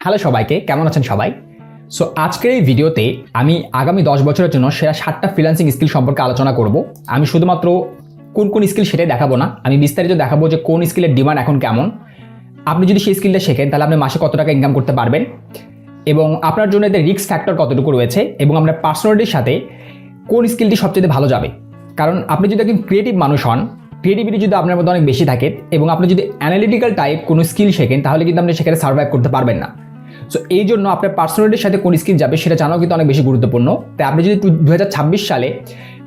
Hello সবাইকে, কেমন আছেন সবাই? সো আজকের এই ভিডিওতে আমি আগামী 10 বছরের জন্য সেরা 7টা ফ্রিল্যান্সিং স্কিল সম্পর্কে আলোচনা করব। আমি শুধুমাত্র কোন কোন স্কিল সেটাই দেখাবো না, আমি বিস্তারিত দেখাবো যে কোন স্কিলের ডিমান্ড এখন কেমন। আপনি যদি সেই স্কিলটা শেখেন তাহলে আপনি মাসে কত টাকা ইনকাম করতে পারবেন এবং আপনার জন্য এদের রিস্ক ফ্যাক্টর কতটুকু রয়েছে এবং আপনার পার্সোনালিটির সাথে কোন স্কিলটি সবচেয়ে ভালো যাবে। কারণ আপনি যদি একজন ক্রিয়েটিভ মানুষ হন, ক্রিয়েটিভিটি যদি আপনার মধ্যে অনেক বেশি থাকে এবং আপনি যদি অ্যানালিটিক্যাল টাইপ কোনো স্কিল শেখেন তাহলে কিন্তু আপনি সেখানে সার্ভাইভ করতে পারবেন না। সো এই জন্য আপনার পার্সোনালিটির সাথে কোন স্কিল যাবে সেটা জানাও কিন্তু অনেক বেশি গুরুত্বপূর্ণ। তাই আপনি যদি 2026 সালে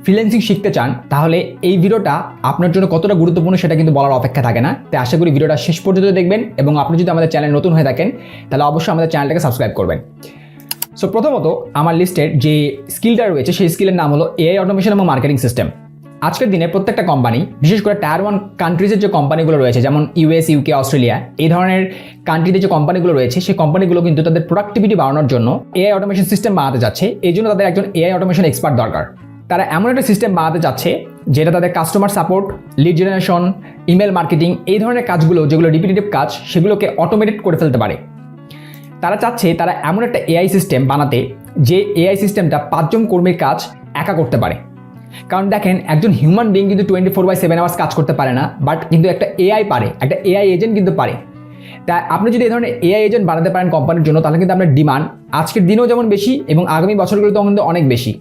ফ্রিল্যান্সিং শিখতে চান তাহলে এই ভিডিওটা আপনার জন্য কতটা গুরুত্বপূর্ণ সেটা কিন্তু বলার অপেক্ষা থাকে না। তাই আশা করি ভিডিওটা শেষ পর্যন্ত দেখবেন এবং আপনি যদি আমাদের চ্যানেল নতুন হয়ে থাকেন তাহলে অবশ্যই আমাদের চ্যানেলটাকে সাবস্ক্রাইব করবেন। সো প্রথমত আমার লিস্টের যে স্কিলটা রয়েছে সেই স্কিলের নাম হলো এআই অটোমেশন এবং মার্কেটিং সিস্টেম। আজকের দিনে প্রত্যেকটা কোম্পানি, বিশেষ করে টায়ার 1 কান্ট্রিজের যে কোম্পানিগুলো রয়েছে যেমন ইউএস, ইউকে, অস্ট্রেলিয়া, এই ধরনের কান্ট্রিতে যে কোম্পানিগুলো রয়েছে সেই কোম্পানিগুলো কিন্তু তাদের প্রোডাক্টিভিটি বাড়ানোর জন্য এআই অটোমেশন সিস্টেম বানাতে যাচ্ছে। এই জন্য তাদের একজন এআই অটোমেশন এক্সপার্ট দরকার। তারা এমন একটা সিস্টেম বানাতে যাচ্ছে যেটা তাদের customer support, lead generation, email marketing, এই ধরনের কাজগুলো যেগুলো রিপিটেটিভ কাজ সেগুলোকে অটোমেটেড করে ফেলতে পারে। তারা চাচ্ছে তারা এমন একটা এআই সিস্টেম বানাতে যে এআই সিস্টেমটা 5 জন কর্মীর কাজ একা করতে পারে। কারণ দেখেন, একজন হিউম্যান বিং কিন্তু 24/7 আওয়ার্স কাজ করতে পারে না, বাট কিন্তু একটা এআই পারে, একটা এআই এজেন্ট কিন্তু পারে। তাই আপনি যদি এই ধরনের এআই এজেন্ট বানাতে পারেন কোম্পানির জন্য তাহলে কিন্তু আপনার ডিমান্ড আজকের দিনেও যেমন বেশি এবং আগামী বছরগুলোতেও কিন্তু অনেক বেশি।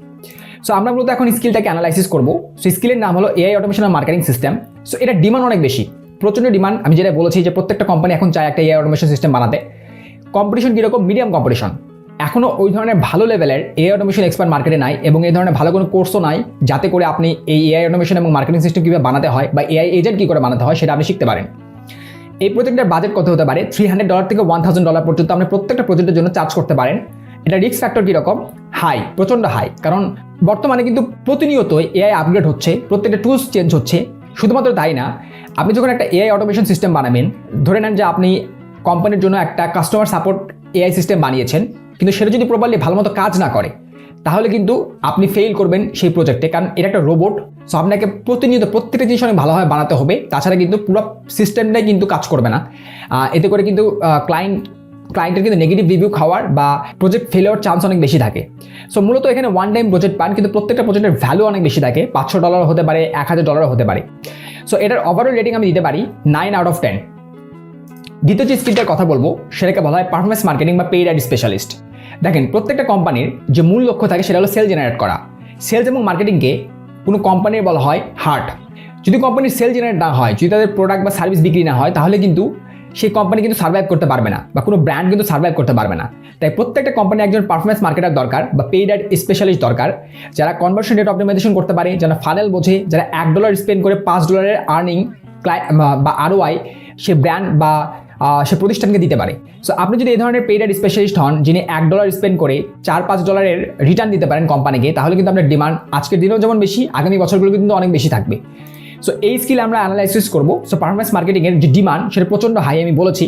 সো আমরা মূলত এখন স্কিলটাকে অ্যানালাইসিস করবো। সো স্কিলের নাম হলো এআই অটোমেশন আর মার্কেটিং সিস্টেম। সো এটা ডিমান্ড অনেক বেশি, প্রচণ্ড ডিমান্ড। আমি যেটা বলেছি যে প্রত্যেকটা কোম্পানি এখন চায় একটা এআই অটোমেশন সিস্টেম বানাতে। কম্পিটিশন কীরকম? Medium competition. এখনও ওই ধরনের ভালো লেভেলের এআই অটোমেশন এক্সপার্ট মার্কেটে নাই এবং এই ধরনের ভালো কোনো কোর্সও নাই যাতে করে আপনি এই এআই অটোমেশন এবং মার্কেটিং সিস্টেম কীভাবে বানাতে হয় বা এআই এজেন্ট কী করে বানাতে হয় সেটা আপনি শিখতে পারেন। এই প্রজেক্টের বাজেট কত হতে পারে? $300 থেকে $1000 পর্যন্ত আপনি প্রত্যেকটা প্রজেক্টের জন্য চার্জ করতে পারেন। এটা রিস্ক ফ্যাক্টর কীরকম? হাই, প্রচণ্ড হাই। কারণ বর্তমানে কিন্তু প্রতিনিয়তই এআই আপগ্রেড হচ্ছে, প্রত্যেকটা টুলস চেঞ্জ হচ্ছে। শুধুমাত্র তাই না, আপনি যখন একটা এআই অটোমেশন সিস্টেম বানাবেন, ধরে নেন যে আপনি কোম্পানির জন্য একটা কাস্টমার সাপোর্ট এআই সিস্টেম বানিয়েছেন, কিন্তু সেটা যদি প্রপারলি ভালো মতো কাজ না করে তাহলে কিন্তু আপনি ফেল করবেন সেই প্রজেক্টে। কারণ এটা একটা রোবট। সো আপনাকে প্রতিনিয়ত প্রত্যেকটা জিনিস অনেক ভালোভাবে বানাতে হবে, তাছাড়া কিন্তু পুরো সিস্টেমটাই কিন্তু কাজ করবে না। এতে করে কিন্তু ক্লায়েন্টের কিন্তু নেগেটিভ রিভিউ খাওয়ার বা প্রজেক্ট ফেল হওয়ার চান্স অনেক বেশি থাকে। সো মূলত এখানে ওয়ান টাইম প্রজেক্ট পান, কিন্তু প্রত্যেকটা প্রজেক্টের ভ্যালু অনেক বেশি থাকে। $500 হতে পারে, $1000 হতে পারে। সো এটার ওভারঅল রেটিং আমি দিতে পারি 9/10। দ্বিতীয় যে স্কিলটার কথা বলবো সেটাকে বলা হয় পারফরমেন্স মার্কেটিং বা পেইড অ্যাড স্পেশালিস্ট। দেখেন, প্রত্যেকটা কোম্পানির যে মূল লক্ষ্য থাকে সেটা হলো সেল জেনারেট করা। সেলস এবং মার্কেটিংকে কোনো কোম্পানির বলা হয় হার্ট। যদি কোম্পানির সেল জেনারেট না হয়, যদি তাদের প্রোডাক্ট বা সার্ভিস বিক্রি না হয় তাহলে কিন্তু সেই কোম্পানি কিন্তু সার্ভাইভ করতে পারবে না বা কোনো ব্র্যান্ড কিন্তু সার্ভাইভ করতে পারবে না। তাই প্রত্যেকটা কোম্পানি একজন পারফরমেন্স মার্কেটার দরকার বা পেইড অ্যাড স্পেশালিস্ট দরকার, যারা কনভার্সন রেট অপটিমাইজেশন করতে পারে, যারা ফানেল বোঝে, যারা $1 স্পেন্ড করে $5 আর্নিং বা ROI সে ব্র্যান্ড বা সে প্রতিষ্ঠানকে দিতে পারে। সো আপনি যদি এই ধরনের পেইড অ্যাড স্পেশালিস্ট হন যিনি $1 স্পেন্ড করে $4-5 রিটার্ন দিতে পারেন কোম্পানিকে, তাহলে কিন্তু আপনার ডিমান্ড আজকের দিনেও যেমন বেশি, আগামী বছরগুলো কিন্তু অনেক বেশি থাকবে। সো এই স্কিল আমরা অ্যানালাইসিস করবো। সো পারফরমেন্স মার্কেটিংয়ের যে ডিমান্ড সেটা প্রচণ্ড হাই, আমি বলেছি।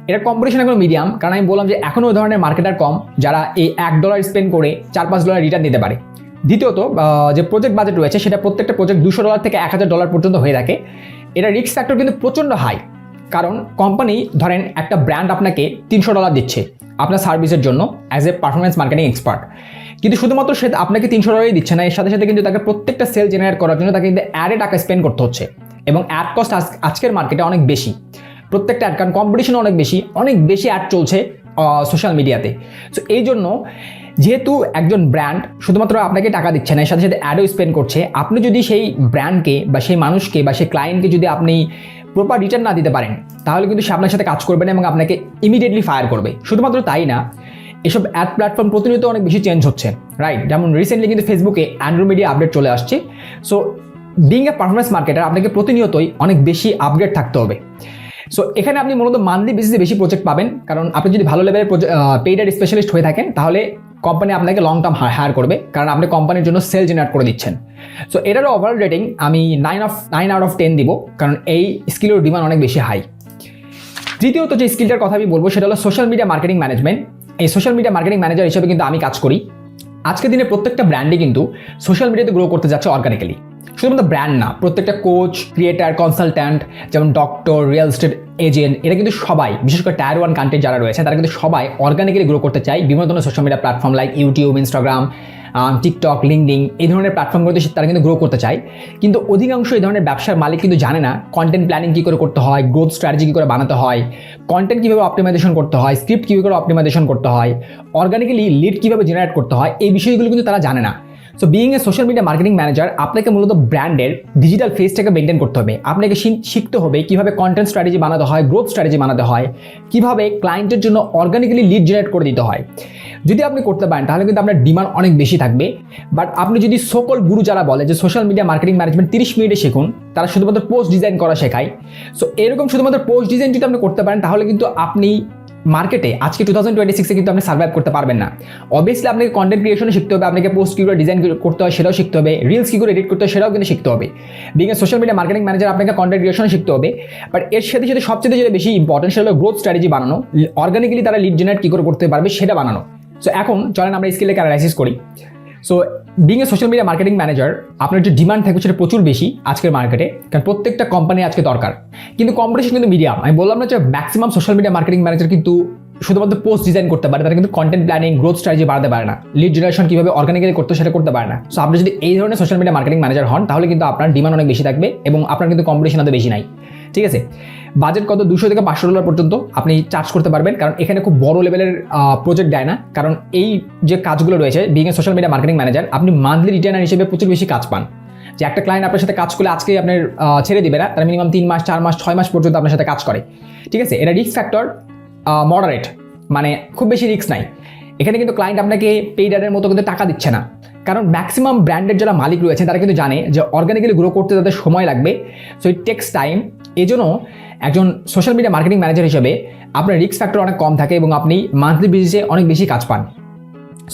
এটা কম্পিটিশন এখন মিডিয়াম, কারণ আমি বললাম যে এখনও ওই ধরনের মার্কেটার কম যারা এই $1 স্পেন্ড করে $4-5 রিটার্ন দিতে পারে। দ্বিতীয়ত, যে প্রজেক্ট বাজেট রয়েছে সেটা প্রত্যেকটা প্রজেক্ট $200 থেকে $1000 পর্যন্ত হয়ে থাকে। এটা রিস্ক ফ্যাক্টর কিন্তু প্রচণ্ড হাই, কারণ কোম্পানি ধরেন একটা ব্র্যান্ড আপনাকে $300 দিচ্ছে আপনার সার্ভিসের জন্য as a performance marketing expert, কিন্তু শুধুমাত্র সে আপনাকে $300 দিচ্ছে না, এর সাথে সাথে কিন্তু তাকে প্রত্যেকটা সেল জেনারেট করার জন্য তাকে কিন্তু অ্যাডে টাকা স্পেন্ড করতে হচ্ছে এবং অ্যাড কস্ট আজকের মার্কেটে অনেক বেশি। প্রত্যেকটা অ্যাড, কারণ কম্পিটিশন অনেক বেশি অ্যাড চলছে সোশ্যাল মিডিয়াতে। সো এই জন্য যেহেতু একজন ব্র্যান্ড শুধুমাত্র আপনাকে টাকা দিচ্ছে না, এর সাথে সাথে অ্যাডও স্পেন্ড করছে, আপনি যদি সেই ব্র্যান্ডকে বা সেই মানুষকে বা সেই ক্লায়েন্টকে যদি আপনি প্রপার রিটার্ন না দিতে পারেন তাহলে কিন্তু সে আপনার সাথে কাজ করবে না এবং আপনাকে ইমিডিয়েটলি ফায়ার করবে। শুধুমাত্র তাই না, এসব অ্যাড প্ল্যাটফর্ম প্রতিনিয়ত অনেক বেশি চেঞ্জ হচ্ছে, রাইট? যেমন রিসেন্টলি কিন্তু ফেসবুকে অ্যান্ড্রয়েড মিডিয়া আপডেট চলে আসছে। So being a performance marketer আপনাকে প্রতিনিয়তই অনেক বেশি আপগ্রেড থাকতে হবে। সো এখানে আপনি মূলত মান্থলি বেসিসে বেশি প্রজেক্ট পাবেন, কারণ আপনি যদি ভালো লেভেলের পেইড অ্যাড স্পেশালিস্ট হয়ে থাকেন তাহলে কোম্পানি আপনাকে লং টার্ম হায়ার করবে, কারণ আপনি কোম্পানির জন্য সেল জেনারেট করে দিচ্ছেন। সো এটারও ওভারঅল রেটিং আমি 9/10 দিব, কারণ এই স্কিলের ডিমান্ড অনেক বেশি হাই। তৃতীয়ত যে স্কিলটার কথা আমি বলবো সেটা হলো সোশ্যাল মিডিয়া মার্কেটিং ম্যানেজমেন্ট। এই সোশ্যাল মিডিয়া মার্কেটিং ম্যানেজার হিসেবে কিন্তু আমি কাজ করি। আজকের দিনে প্রত্যেকটা ব্র্যান্ডে কিন্তু সোশ্যাল মিডিয়াতে গ্রো করতে যাচ্ছে অর্গানিক্যালি। শুধুমাত্র ব্র্যান্ড না, প্রত্যেকটা কোচ, ক্রিয়েটার, কনসালট্যান্ট, যেমন ডক্টর, রিয়েল এস্টেট এজেন্ট, এরা কিন্তু সবাই, বিশেষ করে টায়ার 1 কান্ট্রি যারা রয়েছে তারা কিন্তু সবাই অর্গানিক্যালি গ্রো করতে চায় বিভিন্ন ধরনের social media platform like YouTube, Instagram, TikTok, LinkedIn, এই ধরনের প্ল্যাটফর্মগুলোতে তারা কিন্তু গ্রো করতে চায়। কিন্তু অধিকাংশ এই ধরনের ব্যবসার মালিক কিন্তু জানে না কন্টেন্ট প্ল্যানিং কী করে করতে হয়, গ্রোথ স্ট্র্যাটেজি কী করে বানাতে হয়, কন্টেন্ট কীভাবে অপটিমাইজেশন করতে হয়, স্ক্রিপ্ট কীভাবে করে অপটিমাইজেশন করতে হয়, অর্গানিক্যালি লিড কীভাবে জেনারেট করতে হয়, এই বিষয়গুলো কিন্তু তারা জানে না। So being a social media marketing manager, আপনাকে মূলত ব্র্যান্ডের ডিজিটাল ফেসটাকে মেনটেন করতে হবে। আপনাকে শিখতে হবে কীভাবে কন্টেন্ট স্ট্র্যাটেজি বানাতে হয়, গ্রোথ স্ট্র্যাটেজি বানাতে হয়, কীভাবে ক্লায়েন্টের জন্য অর্গানিক্যালি লিড জেনারেট করে দিতে হয়। যদি আপনি করতে পারেন তাহলে কিন্তু আপনার ডিমান্ড অনেক বেশি থাকবে। বাট আপনি যদি সকল গুরু যারা বলে যে সোশ্যাল মিডিয়া মার্কেটিং ম্যানেজমেন্ট 30 মিনিটে শিখুন, তারা শুধুমাত্র পোস্ট ডিজাইন করা শেখায়। সো এরকম শুধুমাত্র পোস্ট ডিজাইন যদি আপনি করতে পারেন তাহলে কিন্তু আপনি মার্কেটে আজকে 2026-এ কিন্তু আপনি সার্ভাইভ করতে পারবেন না। অবভিয়াসলি আপনাকে কন্টেন্ট ক্রিয়েশনে শিখতে হবে, আপনাকে পোস্ট কী করে ডিজাইন করতে হয় সেটাও শিখতে হবে, রিলস কী করে এডিট করতে হয় সেটাও কিন্তু শিখতে হবে। Being a social media marketing manager আপনাকে কন্টেন্ট ক্রিয়েশনে শিখতে হবে। বাট এর সাথে সাথে সবচেয়ে যেটা বেশি ইম্পর্টেন্ট সেটা হলো গ্রোথ স্ট্র্যাটেজি বানানো, অর্গানিক্যালি তারা লিড জেনারেট কী করে করতে পারবে সেটা বানানো। সো এখন চলেন আমরা স্কিলটাকে অ্যানালাইসিস করি। So being a social media marketing manager, আপনার যে ডিমান্ড থাকবে সেটা প্রচুর বেশি আজকের মার্কেটে, কারণ প্রত্যেকটা কোম্পানি আজকে দরকার। কিন্তু কম্পিটিশন কিন্তু মিডিয়াম। আমি বললাম না যে maximum social media marketing manager কিন্তু শুধুমাত্র পোস্ট ডিজাইন করতে পারে, তারা কিন্তু কন্টেন্ট প্ল্যানিং, গ্রোথ স্ট্র্যাটেজি বাড়াতে পারে না, লিড জেনারেশন কীভাবে অর্গানিক্যালি করতে সেটা করতে পারে না। সো আপনি যদি এই ধরনের সোশ্যাল মিডিয়া মার্কেটিং ম্যানেজার হন তাহলে কিন্তু আপনার ডিমান্ড অনেক বেশি থাকবে এবং আপনার কিন্তু কম্পিটিশন এত বেশি নাই। ঠিক আছে, বাজেট কত $200 থেকে $500 পর্যন্ত আপনি চার্জ করতে পারবেন, কারণ এখানে খুব বড় লেভেলের প্রজেক্ট দেয় না। কারণ এই যে কাজগুলো রয়েছে being a social media marketing manager, আপনি মান্থলি রিটার্নার হিসেবে প্রচুর বেশি কাজ পান। যে একটা ক্লায়েন্ট আপনার সাথে কাজ করলে আজকে আপনার ছেড়ে দিবে না, তারা মিনিমাম 3 মাস, 4 মাস, 6 মাস পর্যন্ত আপনার সাথে কাজ করে। ঠিক আছে, এটা রিস্ক ফ্যাক্টর মডারেট, মানে খুব বেশি রিস্ক নাই এখানে। কিন্তু ক্লায়েন্ট আপনাকে পেইড অ্যাডের মতো কিন্তু টাকা দিচ্ছে না, কারণ ম্যাক্সিমাম ব্র্যান্ডের যারা মালিক রয়েছে তারা কিন্তু জানে যে অর্গানিক্যালি গ্রো করতে তাদের সময় লাগবে। So it takes time. এই জন্য একজন সোশ্যাল মিডিয়া মার্কেটিং ম্যানেজার হিসেবে আপনার রিস্ক ফ্যাক্টর অনেক কম থাকে এবং আপনি মান্থলি বেসিসে অনেক বেশি কাজ পান।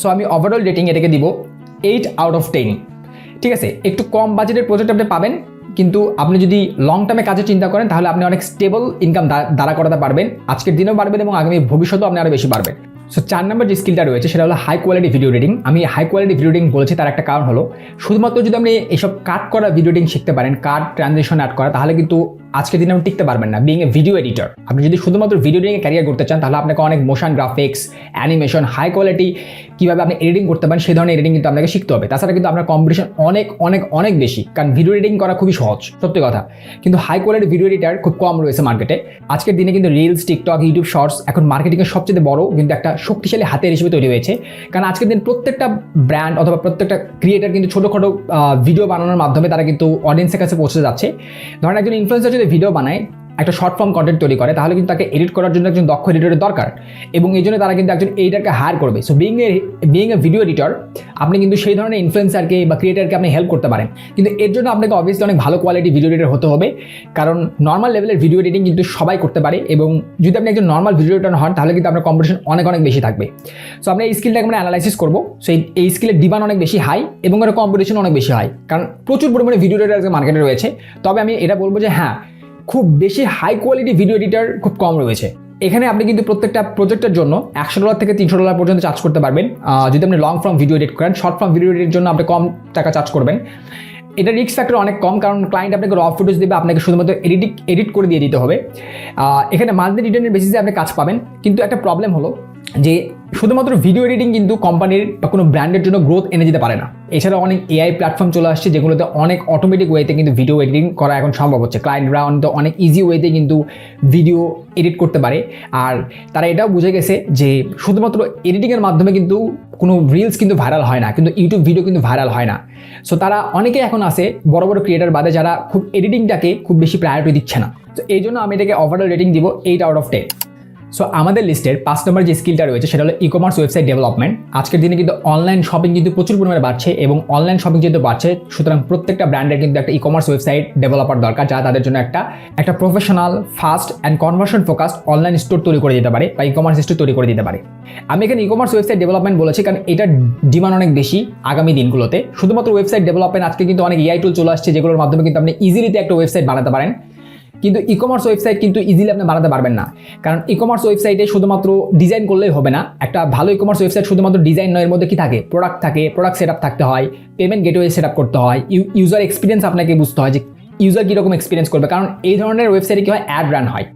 সো আমি ওভারঅল রেটিং এটাকে দিব 8 out of 10। ঠিক আছে, একটু কম বাজেটের প্রজেক্ট আপনি পাবেন, কিন্তু আপনি যদি লং টার্মে কাজে চিন্তা করেন তাহলে আপনি অনেক স্টেবল ইনকাম দাঁড়া করাতে পারবেন, আজকের দিনেও পারবেন এবং আগামী ভবিষ্যতেও আপনি আরও বেশি পারবেন। সো 4 নম্বর যে স্কিলটা রয়েছে সেটা হলো হাই কোয়ালিটি ভিডিও এডিটিং। আমি হাই কোয়ালিটি ভিডিও এডিটিং বলেছি তার একটা কারণ হলো শুধুমাত্র যদি আপনি এইসব কাট করা ভিডিও এডিটিং শিখতে পারেন, কাট, ট্রানজিশন অ্যাড করা, তাহলে কিন্তু আজকের দিনে আপনি টিকতে পারবেন না বিইং এ ভিডিও এডিটর। আপনি যদি শুধুমাত্র ভিডিও এডিটিং এ ক্যারিয়ার করতে চান তাহলে আপনাকে অনেক motion graphics, animation, high quality কীভাবে আপনি এডিটিং করতে পারেন সেই ধরনের এডিটিং কিন্তু আপনাকে শিখতে হবে। তাছাড়া কিন্তু আপনার কম্পিটিশন অনেক অনেক অনেক বেশি, কারণ ভিডিও এডিটিং করা খুবই সহজ, সত্যি কথা। কিন্তু হাই কোয়ালিটি ভিডিও এডিটার খুব কম রয়েছে মার্কেটে। আজকের দিনে কিন্তু রিলস, টিকটক, ইউটিউব শর্টস এখন মার্কেটিংয়ের সবচেয়ে বড় কিন্তু একটা শক্তিশালী হাতের হিসেবে তৈরি হয়েছে। কারণ আজকের দিন প্রত্যেকটা ব্র্যান্ড অথবা প্রত্যেকটা ক্রিয়েটার কিন্তু ছোটোখাটো ভিডিও বানানোর মাধ্যমে তারা কিন্তু অডিয়েন্সের কাছে পৌঁছে যাচ্ছে। ধরেন একজন ইনফ্লুয়েন্সার যদি ভিডিও বানায়, একটা শর্ট ফর্ম কন্টেন্ট তৈরি করে, তাহলে কিন্তু তাকে এডিট করার জন্য একজন দক্ষ এডিটরের দরকার এবং এই জন্য তারা কিন্তু একজন এডিটরকে হায়ার করবে। So being a video editor, আপনি কিন্তু সেই ধরনের ইনফ্লুয়েন্সারকে বা ক্রিয়েটারকে আপনি হেল্প করতে পারেন। কিন্তু এর জন্য আপনাকে অবভিয়াসলি অনেক ভালো কোয়ালিটি ভিডিও এডিটর হতে হবে, কারণ নর্মাল লেভেলের ভিডিও এডিটিং কিন্তু সবাই করতে পারে এবং যদি আপনি একজন নর্মাল ভিডিও এডিটর হন তাহলে কিন্তু আপনার কম্পিটিশন অনেক অনেক বেশি থাকবে। সো আমরা এই স্কিলটাকে আমরা অ্যানালাইসিস করবো। সো এই স্কিলের ডিমান্ড অনেক বেশি হাই এবং এর কম্পিটিশন অনেক বেশি হাই, কারণ প্রচুর পরিমাণে ভিডিও এডিটর মার্কেটে রয়েছে। তবে আমি এটা বলবো যে হ্যাঁ, খুব বেশি হাই কোয়ালিটি ভিডিও এডিটর খুব কম রয়েছে। এখানে আপনি কিন্তু প্রত্যেকটা প্রজেক্টের জন্য $100 থেকে $300 পর্যন্ত চার্জ করতে পারবেন। যদি আপনি লং ফর্ম ভিডিও এডিট করেন, শর্ট ফর্ম ভিডিও এডিটের জন্য আপনি কম টাকা চার্জ করবেন। এটা রিস্ক ফ্যাক্টর অনেক কম, কারণ ক্লায়েন্ট আপনাকে র ফুটেজ দেবে, আপনাকে শুধুমাত্র এডিট করে দিয়ে দিতে হবে। এখানে মান্থলি রিটার্নের বেসিসে আপনি কাজ পাবেন। কিন্তু একটা প্রবলেম হলো যে শুধুমাত্র ভিডিও এডিটিং কিন্তু কোম্পানির বা কোনো ব্র্যান্ডের জন্য গ্রোথ এনে দিতে পারে না। এছাড়াও অনেক এআই প্ল্যাটফর্ম চলে আসছে যেগুলোতে অনেক অটোমেটিক ওয়েতে কিন্তু ভিডিও এডিটিং করা এখন সম্ভব হচ্ছে। ক্লায়েন্টরা অনেক অনেক ইজি ওয়েতে কিন্তু ভিডিও এডিট করতে পারে। আর তারা এটাও বুঝে গেছে যে শুধুমাত্র এডিটিংয়ের মাধ্যমে কিন্তু কোনো রিলস কিন্তু ভাইরাল হয় না, কিন্তু ইউটিউব ভিডিও কিন্তু ভাইরাল হয় না। সো তারা অনেকে এখন আছে বড় বড় ক্রিয়েটার বাদে যারা খুব এডিটিংটাকে খুব বেশি প্রায়োরিটি দিচ্ছে না। তো এই জন্য আমি এটাকে ওভারঅল রেটিং দিব 8 out of 10। সো আমাদের লিস্টের 5 নম্বর যে স্কিলটা রয়েছে সেটা হলো ই-কমার্স ওয়েবসাইট ডেভেলপমেন্ট। আজকের দিনে কিন্তু অনলাইন শপিং কিন্তু প্রচুর পরিমাণে বাড়ছে এবং অনলাইন শপিং যেহেতু বাড়ছে, সুতরাং প্রত্যেকটা ব্র্যান্ডের কিন্তু একটা ই-কমার্স ওয়েবসাইট ডেভেলপার দরকার, যারা তাদের জন্য একটা professional, fast and conversion focused online store তৈরি করে দিতে পারে বা ই-কমার্স স্টোর তৈরি করে দিতে পারে। আমি এখানে ই-কমার্স ওয়েবসাইট ডেভেলপমেন্ট বলেছি কারণ এটার ডিমান্ড অনেক বেশি আগামী দিনগুলোতে। শুধুমাত্র ওয়েবসাইট ডেভেলপমেন্ট, আজকে কিন্তু অনেক এআই টুল চলে আসছে যেগুলোর মাধ্যমে কিন্তু আপনি ইজিলিতে একটা ওয়েবসাইট বানাতে পারেন। কিন্তু ই কমার্স ওয়েবসাইট কিন্তু ইজিলি আপনি বানাতে পারবেন না, কারণ ই কমার্স ওয়েবসাইটে শুধুমাত্র ডিজাইন করলেই হবে না। একটা ভালো ই কমার্স ওয়েবসাইট শুধুমাত্র ডিজাইন নয়, এর মধ্যে কি থাকে, প্রোডাক্ট থাকে, প্রোডাক্ট সেট আপ থাকতে হয়, পেমেন্ট গেটওয়ে সেট আপ করতে হয়, ইউজার এক্সপিরিয়েন্স আপনাকে বুঝতে হয় যে ইউজার কীরকম এক্সপিরিয়েন্স করবে, কারণ এই ধরনের ওয়েবসাইটে কী হয়, অ্যাড রান হয়।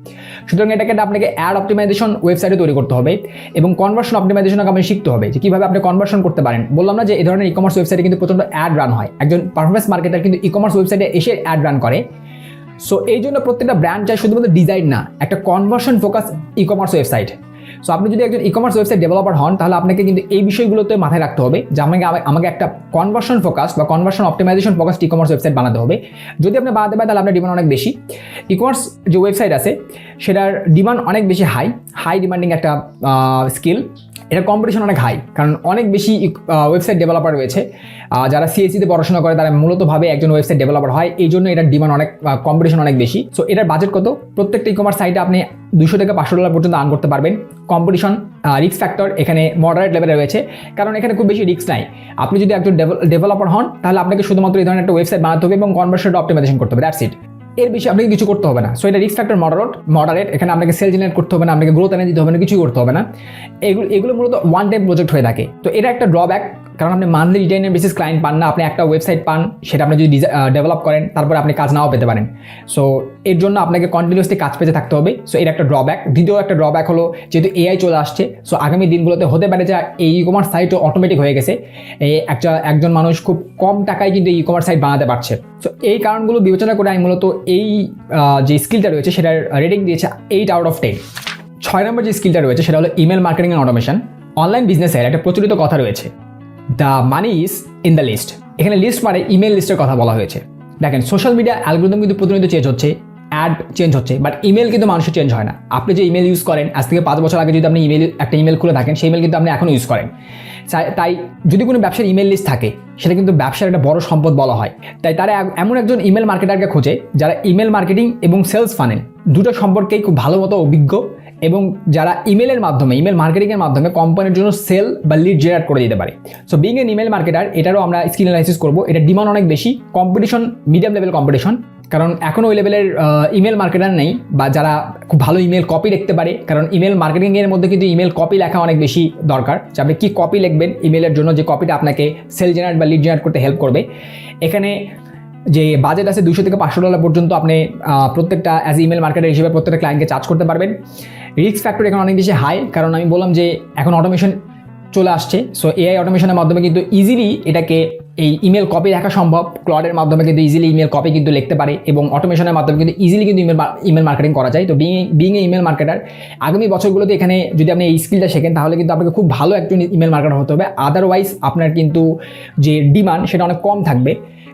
সুতরাং এটাকে আপনাকে অ্যাড অপটিমাইজেশন ওয়েবসাইটে তৈরি করতে হবে এবং কনভার্সন অপটিমাইজেশনকে আপনি শিখতে হবে যে কীভাবে আপনি কনভার্সন করতে পারেন। বললাম না যে এই ধরনের ই কমার্স ওয়েবসাইটে কিন্তু প্রচণ্ড অ্যাড রান হয়, একজন পারফরমেন্স মার্কেটার কিন্তু ই কমার্স ওয়েবসাইটে এসে অ্যাড রান করে। সো এই জন্য প্রত্যেকটা ব্র্যান্ড চাই শুধুমাত্র ডিজাইন না, একটা conversion focus e commerce website. So আপনি যদি একজন ই কমার্স ওয়েবসাইট ডেভেলপার হন, তাহলে আপনাকে কিন্তু এই বিষয়গুলোতে মাথায় রাখতে হবে যে আমাকে একটা কনভার্সন ফোকাস বা conversion optimization focus e commerce website বানাতে হবে। যদি আপনি বানাতে পারেন তাহলে আপনার ডিমান্ড অনেক বেশি। ই কমার্স যে ওয়েবসাইট আছে সেটার ডিমান্ড অনেক বেশি হাই ডিমান্ডিং একটা স্কিল। এটা কম্পিটিশন অনেক হাই, কারণ অনেক বেশি ওয়েবসাইট ডেভেলপার রয়েছে যারা সিএসসিতে পড়াশোনা করে, তারা মূলতভাবে একজন ওয়েবসাইট ডেভেলপার হয়, এই জন্য এটার ডিমান্ড অনেক, কম্পিটিশন অনেক বেশি। সো এটার বাজেট কত? প্রত্যেকটা ই কমার্স সাইটে আপনি $200 থেকে $500 পর্যন্ত আর্ন করতে পারবেন। কম্পিটিশন, রিস্ক ফ্যাক্টর এখানে মডারেট লেভেলে রয়েছে, কারণ এখানে খুব বেশি রিস্ক নাই। আপনি যদি একজন ডেভেলপার হন, তাহলে আপনাকে শুধুমাত্র এই ধরনের একটা ওয়েবসাইট বানাতে হবে এবং কনভার্সনটা অপটিমাইজেশন করতে হবে, দ্যাটস ইট। এর বেশি আপনাকে কিছু করতে হবে না। সো এটা রিস্ক ফ্যাক্টর মডারেট, এখানে আপনাকে সেল জেনারেট করতে হবে না, আপনাকে গ্রোথ এনে দিতে হবে না, কিছুই করতে হবে না। এগুলো মূলত ওয়ান টাইম প্রজেক্ট হয়ে থাকে। তো এটা একটা ড্রব্যাক, কারণ আপনি মান্থলি রিটেইনের বেসিস ক্লায়েন্ট পান না, আপনি একটা ওয়েবসাইট পান, সেটা আপনি যদি ডেভেলপ করেন তারপরে আপনি কাজ নাও পেতে পারেন। সো এর জন্য আপনাকে কন্টিনিউসলি কাজ পেতে থাকতে হবে। সো এটা একটা ড্রব্যাক। দ্বিতীয় একটা ড্রব্যাক হলো, যেহেতু এআই চলে আসছে, সো আগামী দিনগুলোতে হতে পারে যে এই ই কমার্স সাইটও অটোমেটিক হয়ে গেছে, একজন মানুষ খুব কম টাকায় কিন্তু ই কমার্স সাইট বানাতে পারছে। সো এই কারণগুলো বিবেচনা করে আমি মূলত এই যে স্কিলটা রয়েছে সেটার রেটিং দিয়েছে 8 out of 10। 6 নম্বর যে স্কিলটা রয়েছে সেটা হলো email marketing and automation. Online বিজনেসের একটা প্রচলিত কথা রয়েছে, the money is in the list. এখানে লিস্ট মানে ইমেল লিস্টের কথা বলা হয়েছে। দেখেন, সোশ্যাল মিডিয়া অ্যালগরিদম কিন্তু প্রতিনিয়ত চেঞ্জ হচ্ছে, অ্যাড চেঞ্জ হচ্ছে, বাট ইমেল কিন্তু মানুষের চেঞ্জ হয় না। আপনি যে ইমেল ইউজ করেন, আজ থেকে 5 বছর আগে যদি আপনি একটা ইমেল খুলে থাকেন, সেই ইমেল কিন্তু আপনি এখনও ইউজ করেন। তাই যদি কোনো ব্যবসার ইমেল লিস্ট থাকে, সেটা কিন্তু ব্যবসার একটা বড় সম্পদ বলা হয়। তাই তারা এমন একজন ইমেল মার্কেটারকে খোঁজে যারা ইমেল মার্কেটিং এবং সেলস ফানেল দুটো সম্পর্কেই খুব ভালো মতো অভিজ্ঞ, এবং যারা ইমেল মার্কেটিংয়ের মাধ্যমে কোম্পানির জন্য সেল বা লিড জেনারেট করে দিতে পারে। So being N email marketer, এটারও আমরা স্কিল অ্যানালাইসিস করবো। এটা ডিমান্ড অনেক বেশি, কম্পিটিশন মিডিয়াম লেভেল কম্পিটিশন, কারণ এখনও ওই লেভেলের ইমেল মার্কেটার নেই বা যারা খুব ভালো ইমেল কপি লিখতে পারে। কারণ ইমেল মার্কেটিংয়ের মধ্যে কিন্তু ইমেল কপি লেখা অনেক বেশি দরকার, যে আপনি কী কপি লিখবেন ইমেলের জন্য, যে কপিটা আপনাকে সেল জেনারেট বা লিড জেনারেট করতে হেল্প করবে। এখানে যে বাজেট আছে $200 থেকে $500 পর্যন্ত আপনি প্রত্যেকটা অ্যাজ ইমেল মার্কেটার হিসেবে প্রত্যেকটা ক্লায়েন্টকে চার্জ করতে পারবেন। রিস্ক ফ্যাক্টর এখানে অনেক বেশি হাই, কারণ আমি বললাম যে এখন অটোমেশন চলে আসছে। সো এআই অটোমেশনের মাধ্যমে কিন্তু ইজিলি এটাকে এই ইমেল কপি লেখা সম্ভব। ক্লডের মাধ্যমে কিন্তু ইজিলি ইমেল কপি কিন্তু লিখতে পারে, এবং অটোমেশনের মাধ্যমে কিন্তু ইজিলি কিন্তু ইমেল মার্কেটিং করা যায়। তো বিং এ ইমেল মার্কেটার, আগামী বছরগুলোতে এখানে যদি আপনি এই স্কিলটা শেখেন, তাহলে কিন্তু আপনাকে খুব ভালো একজন ইমেল মার্কেটার হতে হবে। আদারওয়াইজ আপনার কিন্তু যে ডিমান্ড সেটা অনেক কম থাকবে,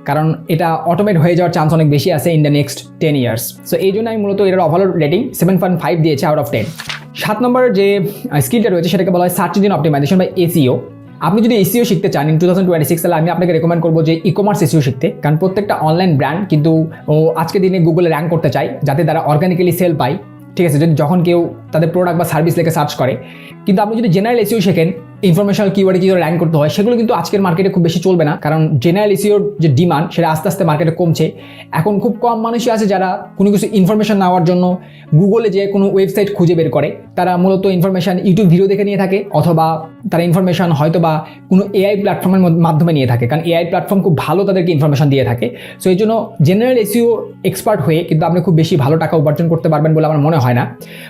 কারণ এটা অটোমেট হয়ে যাওয়ার চান্স অনেক বেশি আছে in the next 10 years. So এই জন্য আমি মূলত এটার ওভারঅল রেটিং 7.5 দিয়েছি আউট অফ 10। 7 নম্বর যে স্কিলটা রয়েছে সেটাকে বলা হয় সার্চ ইঞ্জিন অপটিমাইজেশন বা এসইও। আপনি যদি এসইও শিখতে চান ইন 2026, তাহলে আমি আপনাকে রেকমেন্ড করবো যে ই কমার্স এসইও শিখতে, কারণ প্রত্যেকটা অনলাইন ব্র্যান্ড কিন্তু আজকের দিনে গুগলে র্যাঙ্ক করতে চায়, যাতে তারা অর্গানিক্যালি সেল পায়। ঠিক আছে, যদি যখন কেউ তাদের প্রোডাক্ট বা সার্ভিস লেখে সার্চ করে। কিন্তু আপনি যদি জেনারেল এসইও শেখেন, ইনফরমেশনাল কিওয়ার্ডে কী করে র্যাঙ্ক করতে হয়, সেগুলো কিন্তু আজকের মার্কেটে খুব বেশি চলবে না, কারণ জেনারেল এসইওর যে ডিমান্ড সেটা আস্তে আস্তে মার্কেটে কমছে। এখন খুব কম মানুষই আছে যারা কোনো কিছু ইনফরমেশন নেওয়ার জন্য গুগলে যে কোনো ওয়েবসাইট খুঁজে বের করে। তারা মূলত ইনফরমেশন ইউটিউব ভিডিও দেখে নিয়ে থাকে, অথবা তারা ইনফরমেশন হয়তো বা কোনো এআই প্ল্যাটফর্মের মাধ্যমে নিয়ে থাকে, কারণ এআই প্ল্যাটফর্ম খুব ভালো তাদেরকে ইনফরমেশন দিয়ে থাকে। সো এই জন্য জেনারেল এসইও এক্সপার্ট হয়ে কিন্তু আপনি খুব বেশি ভালো টাকা উপার্জন করতে পারবেন বলে আমার মনে হয় না।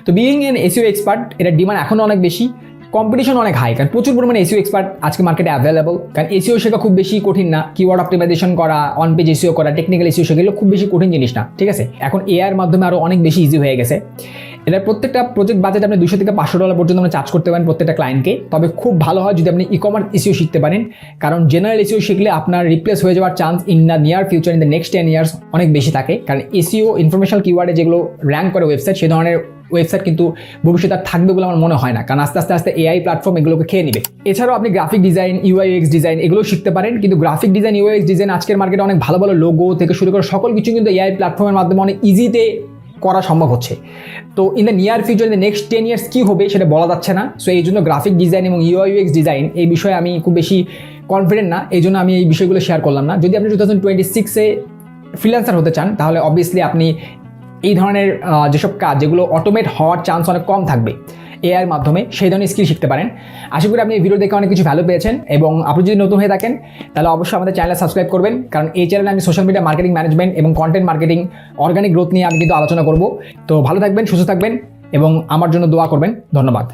তো বিইং এন এসইও এক্সপার্ট, এটা ডিমান্ড এখনও অনেক বেশি, কম্পিটিশন অনেক হাই, কারণ প্রচুর পরিমাণে এসইও এক্সপার্ট আজকে মার্কেটে অ্যাভেলেবল। কারণ এসইও শেখা খুব বেশি কঠিন না, কিওয়ার্ড অপটিমাইজেশন করা, অন পেজ এসইও করা, টেকনিক্যাল এসইও শেখা, এগুলো খুব বেশি কঠিন জিনিস না। ঠিক আছে, এখন এআইয়ের মাধ্যমে আরও অনেক বেশি ইজি হয়ে গেছে। এটার প্রত্যেকটা প্রজেক্ট বাজেট আপনি $200 থেকে $500 পর্যন্ত আপনি চার্জ করতে পারেন প্রত্যেকটা ক্লায়েন্টকে। তবে খুব ভালো হয় যদি আপনি ই কমার্স এসইও শিখতে পারেন, কারণ জেনারেল এসইও শিখলে আপনার রিপ্লেস হয়ে যাওয়ার chance in the near future, in the next 10 years অনেক বেশি থাকে। কারণ এসইও ইনফরমেশনাল কিওয়ার্ডে যেগুলো র্যাঙ্ক করে ওয়েবসাইট, সেই ধরনের ওয়েবসাইট কিন্তু ভবিষ্যতে আর থাকবে বলে আমার মনে হয় না, কারণ আস্তে আস্তে এআই প্ল্যাটফর্ম এগুলোকে খেয়ে নেবে। এছাড়াও আপনি গ্রাফিক ডিজাইন, ইউআইএক্স ডিজাইন এগুলো শিখতে পারেন, কিন্তু গ্রাফিক ডিজাইন, ইউআইএক্স ডিজাইন আজকের মার্কেটে অনেক ভালো ভালো লোগো থেকে শুরু করে সকল কিছু কিন্তু এআই প্ল্যাটফর্মের মাধ্যমে অনেক ইজিতে করা সম্ভব হচ্ছে। তো in the near future, in the next 10 years কী হবে সেটা বলা যাচ্ছে না। সো এই জন্য গ্রাফিক ডিজাইন এবং ইউআইএক্স ডিজাইন এই বিষয়ে আমি খুব বেশি কনফিডেন্ট না, এই জন্য আমি এই বিষয়গুলো শেয়ার করলাম না। যদি আপনি 2026-এ ফ্রিল্যান্সার হতে চান, তাহলে অবভিয়াসলি আপনি এই ধরনের যেসব কাজ যেগুলো অটোমেট হওয়ার চান্স অনেক কম থাকবে এআইয়ের মাধ্যমে, সেই ধরনের স্কিল শিখতে পারেন। আশা করি আপনি এই ভিডিও দেখে অনেক কিছু ভ্যালু পেয়েছেন, এবং আপনি যদি নতুন হয়ে থাকেন তাহলে অবশ্যই আমাদের চ্যানেলে সাবস্ক্রাইব করবেন, কারণ এই চ্যানেলে আমি সোশ্যাল মিডিয়া মার্কেটিং ম্যানেজমেন্ট এবং কন্টেন্ট মার্কেটিং, অর্গানিক গ্রোথ নিয়ে আমি কিন্তু আলোচনা করব। তো ভালো থাকবেন, সুস্থ থাকবেন এবং আমার জন্য দোয়া করবেন। ধন্যবাদ।